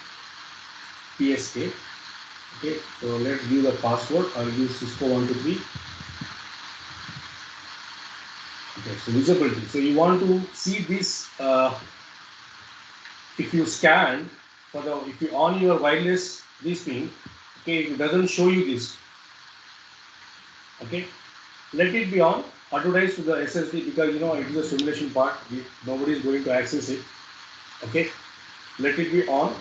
Speaker 1: PSK. Okay. So let's view the password. I'll use Cisco 123. Okay, so visibility. So you want to see this. If you scan for the, if you on your wireless this thing, okay, it doesn't show you this. Okay, let it be on. Advertise to the SSD because you know it is a simulation part. Nobody is going to access it. Okay, let it be on.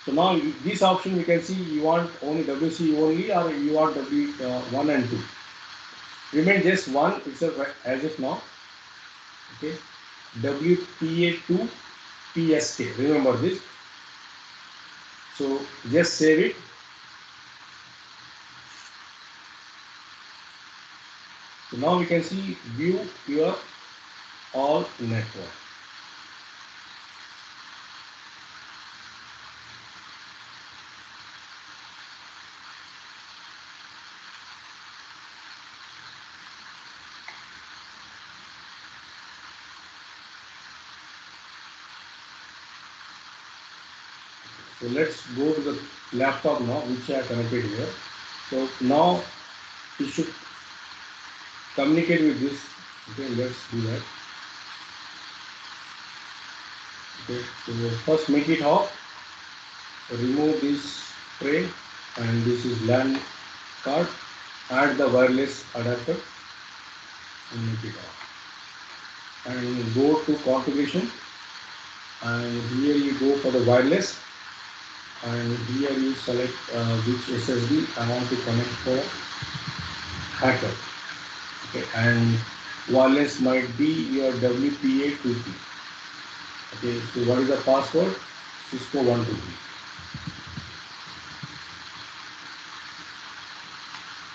Speaker 1: So now this option you can see you want only WC only or you want W1 and 2. Remain just one itself as of now. Okay, WPA2 PSK. Remember this. So just save it. So now we can see view your all network. So let's go to the laptop now, which I connected here. So now it should communicate with this. Okay, let's do that. Okay, so first make it off. Remove this tray, and this is LAN card. Add the wireless adapter and make it off. And go to configuration, and here you go for the wireless, and here you select which SSD I want to connect for hacker. Okay, and wireless might be your WPA2P. Okay, so what is the password? Cisco 123.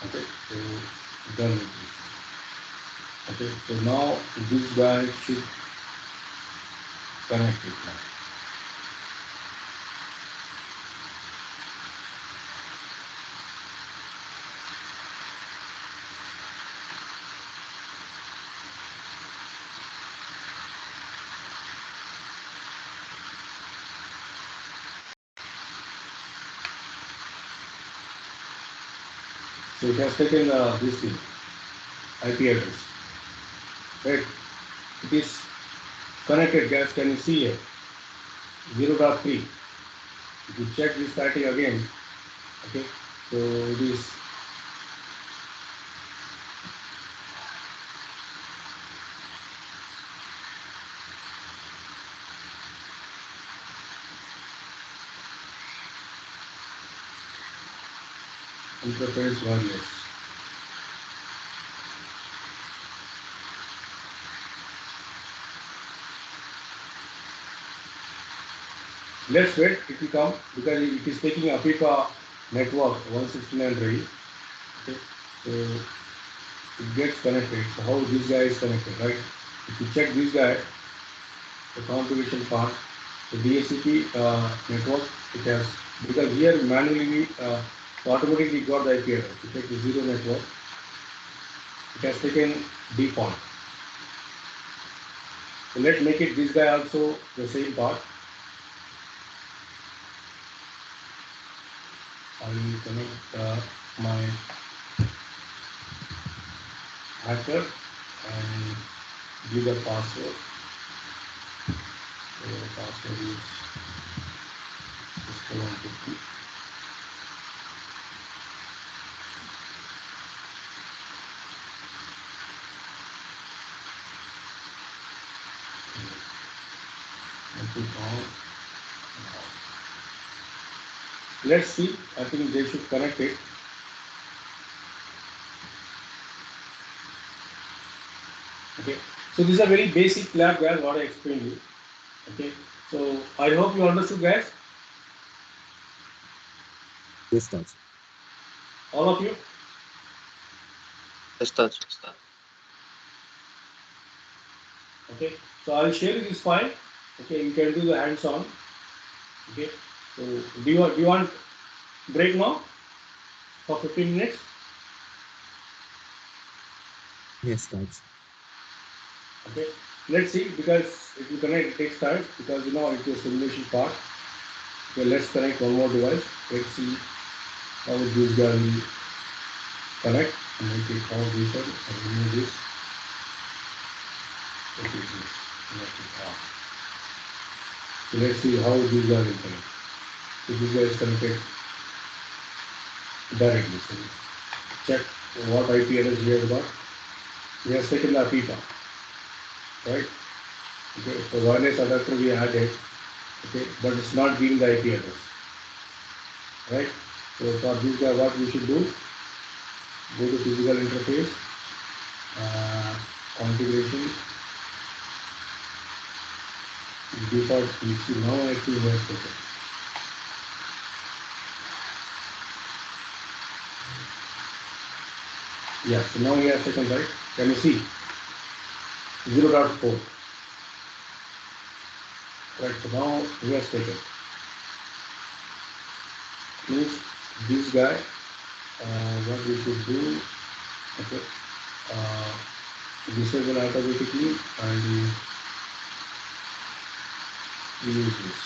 Speaker 1: Okay, so done with this. Okay, so now this guy should connect it now. So it has taken this thing, IP address. Right? It is connected, guys. Can you see here? 0.3. If you check this setting again, okay, so it is interface wireless. Let's wait, it will come because it is taking a PIPA network 169 ready. Okay, so it gets connected. So how this guy is connected, right? If you check this guy, the configuration part, the DHCP network, it has, because here manually we automatically got the IP address. You take the zero network, it has taken default. So let's make it this guy also the same part. I will connect my hacker and give the password. So the password is Cisco 150. Let's see. I think they should connect it. Okay. So this is a very basic lab, guys. What I explained you. Okay. So I hope you understood, guys.
Speaker 2: Yes, Taj.
Speaker 1: All of you.
Speaker 3: Yes, touch.
Speaker 1: Okay. So I'll share you this file. Okay. You can do the hands-on. Okay. So do you want break now for 15 minutes?
Speaker 2: Yes, Taj.
Speaker 1: Okay. Let's see because it will connect. It takes time because you know it is a simulation part. Okay. Let's connect one more device. Let's see how this guy will connect and make it all this and remove this. So let's see how these are connected. So this guy is connected directly. So check what IP address he has got. He has taken the APIPA, right? Okay, so wireless adapter we added, okay, but it's not giving the IP address, right? So for this guy, what we should do? Go to physical interface, configuration, default PC. Now I see where to go. Yeah, so now he has taken, right? Can you see? 0.4. Right, so now he has taken. Means this guy, what we should do, okay, uh, disable automatically and use this.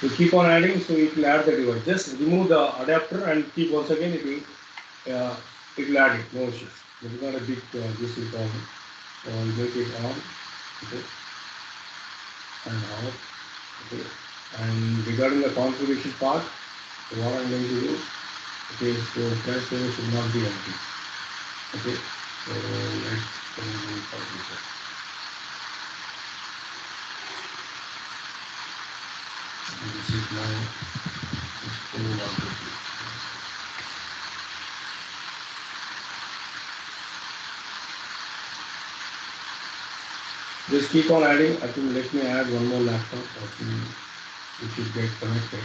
Speaker 1: You keep on adding, so it will add the device. Just remove the adapter and keep once again, it will add it, no issues. It is not a big this is problem. So I'll make it on, okay, and out, okay. And regarding the configuration part, what I'm going to do, okay, so flash server should not be empty, okay. So let's remove configuration. This is my Cisco 150. Just keep on adding. I think let me add one more laptop. I think it should get connected.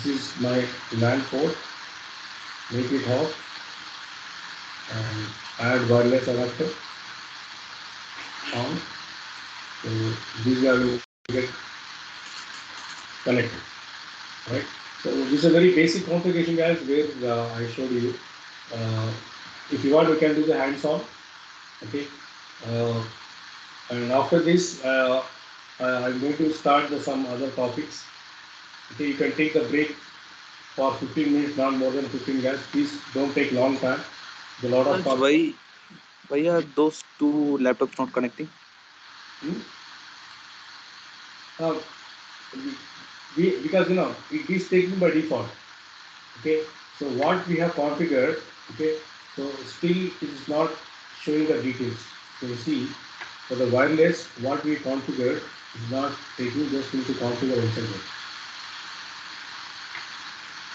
Speaker 1: This is my LAN port. Make it hot and add wireless adapter on. So these are will get connected, right? So this is a very basic configuration, guys, where I showed you. Uh, if you want, we can do the hands-on. Okay. Uh, and after this, I'm going to start some other topics. Okay, you can take a break for 15 minutes, not more than 15 guys. Please don't take long time. There's a lot of
Speaker 3: Raj,
Speaker 1: talk.
Speaker 3: why are those two laptops not connecting?
Speaker 1: Hmm? Uh, because it is taken by default. Okay, so what we have configured, okay, so still it is not showing the details. So you see, for the wireless, what we configured is not taking, just need to configure once again.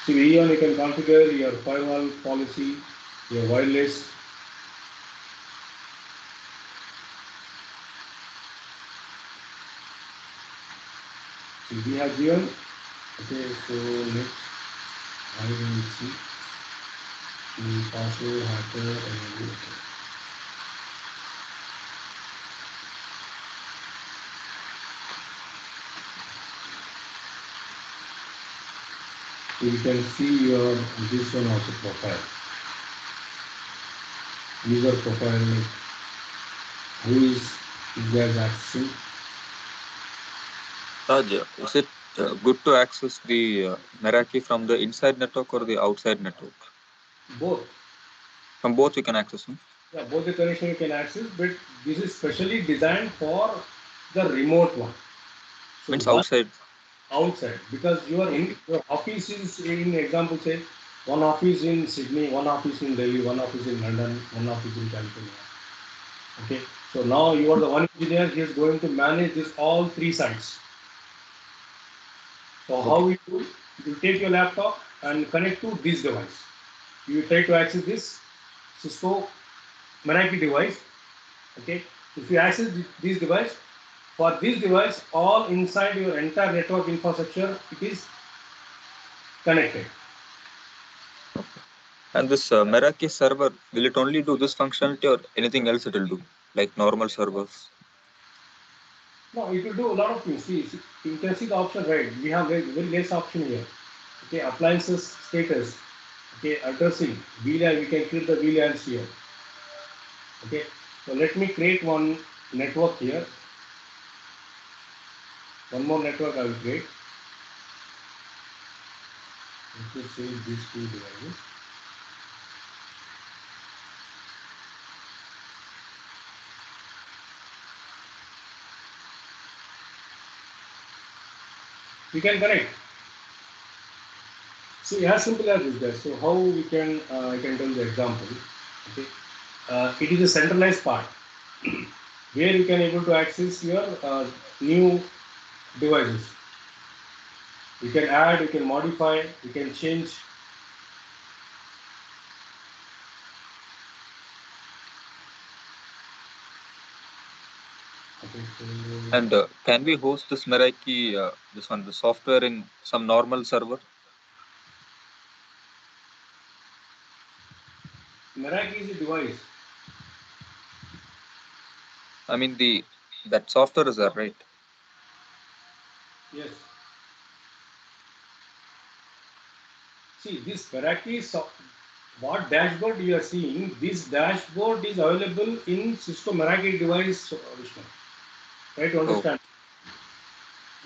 Speaker 1: So here you can configure your firewall policy, your wireless. So we have given, okay, so next I will see the password, hacker, and so you can see your this one also profile, user profile, like who is guys accessing.
Speaker 3: Raj, is it good to access the Meraki from the inside network or the outside network?
Speaker 1: Both.
Speaker 3: From both we can access, no?
Speaker 1: Yeah, both the connection you can access, but this is specially designed for the remote one. So
Speaker 3: Means
Speaker 1: one
Speaker 3: outside.
Speaker 1: outside, because
Speaker 3: Okay.
Speaker 1: your office is in example say one office in Sydney, one office in Delhi, one office in London, one office in California. Okay, so now you are the one engineer. He is going to manage this all three sites. So
Speaker 3: Okay.
Speaker 1: how you do? You take your laptop and connect to this device. You try to access this Cisco Meraki device. Okay, if you access this device, for this device, all inside your entire network infrastructure, it is connected.
Speaker 3: Okay. And this Meraki server, will it only do this functionality or anything else it will do? Like normal servers?
Speaker 1: No, it will do a lot of things. See, you can see the option, right? We have very less option here. Okay, appliances status. Okay, addressing VLAN. We can create the VLANs here. Okay, so let me create one network here. One more network I will create. Let's say these two devices. We can connect. See, as simple as this, guys. So how we can, I can tell the example. Okay, it is a centralized part where you can able to access your new devices. You can add, you can modify, you can change. Okay, so
Speaker 3: And can we host this Meraki, this one, the software in some normal server?
Speaker 1: Meraki is a device.
Speaker 3: I mean, the that software is there, right?
Speaker 1: Yes. See, this Meraki, so what dashboard you are seeing, this dashboard is available in Cisco Meraki device, Vishnu. Try to
Speaker 3: Oh,
Speaker 1: understand.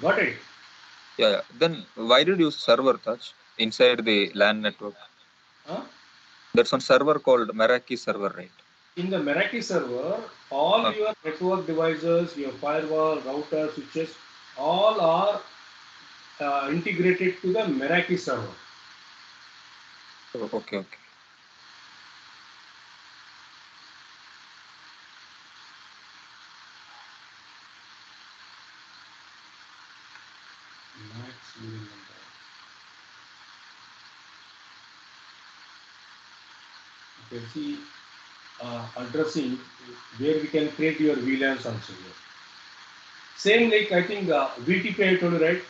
Speaker 1: Got it?
Speaker 3: yeah, yeah. Then why did you use server touch inside the LAN network?
Speaker 1: Huh?
Speaker 3: There's one server called Meraki server, right?
Speaker 1: In the Meraki server, all
Speaker 3: Uh,
Speaker 1: your network devices, your firewall, router, switches, all are integrated to the Meraki server.
Speaker 3: oh, okay, okay.
Speaker 1: Max serial number. You can see addressing where we can create your VLANs also here. Same like I think VTP I told you, right?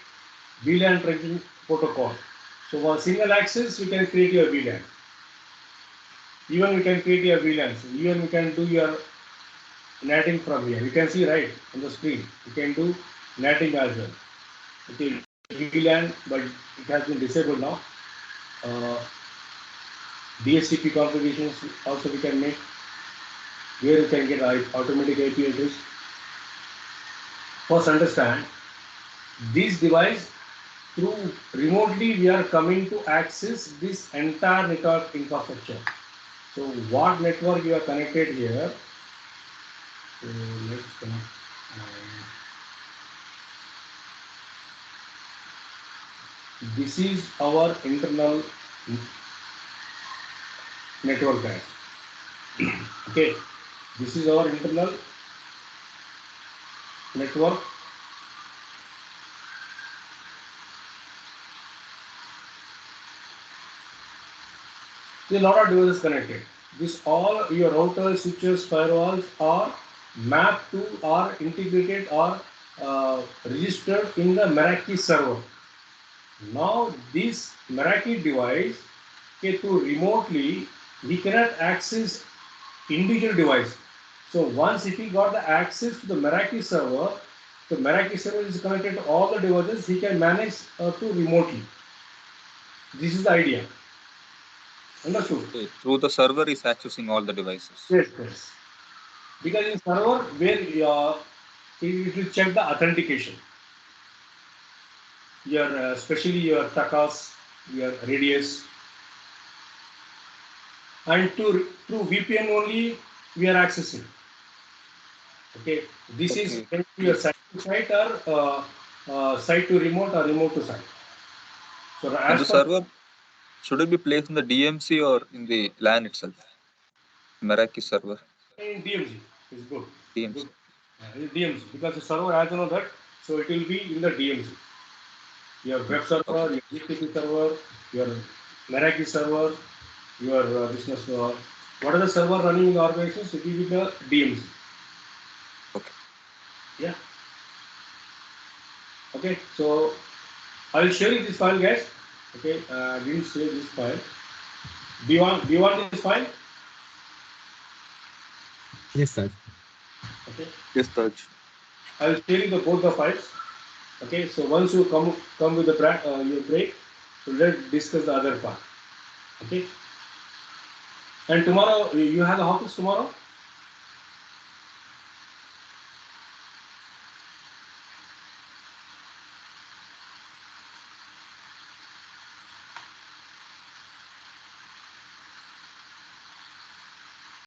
Speaker 1: VLAN tracking protocol. So for single access, we can create your VLAN. Even we can create your VLANs. Even we can do your netting from here. You can see right on the screen. You can do netting as well. Okay, VLAN, but it has been disabled now. Uh, DHCP configurations also we can make where you can get automatic IP address. First understand this device through remotely we are coming to access this entire network infrastructure. So what network you are connected here? So let's connect. This is our internal network guys. Okay, this is our internal network. There are a lot of devices connected. This all your routers, switches, firewalls are mapped to or integrated or registered in the Meraki server. Now this Meraki device, okay, to remotely we cannot access individual device. So once if he got the access to the Meraki server, the Meraki server is connected to all the devices. He can manage to remotely. This is the idea. Understood?
Speaker 3: Okay. Through the server is accessing all the devices.
Speaker 1: Yes, yes. Because in server where it will check the authentication, your especially your TACAS, your radius, and through VPN only we are accessing. Okay, this is
Speaker 3: Okay.
Speaker 1: your site to site or site to remote or remote to site. So
Speaker 3: And
Speaker 1: as
Speaker 3: the
Speaker 1: per
Speaker 3: server, should it be placed in the DMC or in the LAN itself? Meraki server,
Speaker 1: in DMZ is good,
Speaker 3: DMC.
Speaker 1: good. In DMZ because the server has to know that, so it will be in the DMZ. Your web server,
Speaker 3: Okay.
Speaker 1: your GCP server, your Meraki server, your business. What are the server running in the organizations? It will be the DMZ.
Speaker 3: Okay.
Speaker 1: Yeah. Okay. So I will share you this file, guys. Okay. I didn't save this file. Do you want this file?
Speaker 2: Yes, sir.
Speaker 1: Okay.
Speaker 3: Yes, Taj.
Speaker 1: I will share you the both the files. Okay. So once you come with the your break, so let's discuss the other part. Okay. And tomorrow you have the office tomorrow.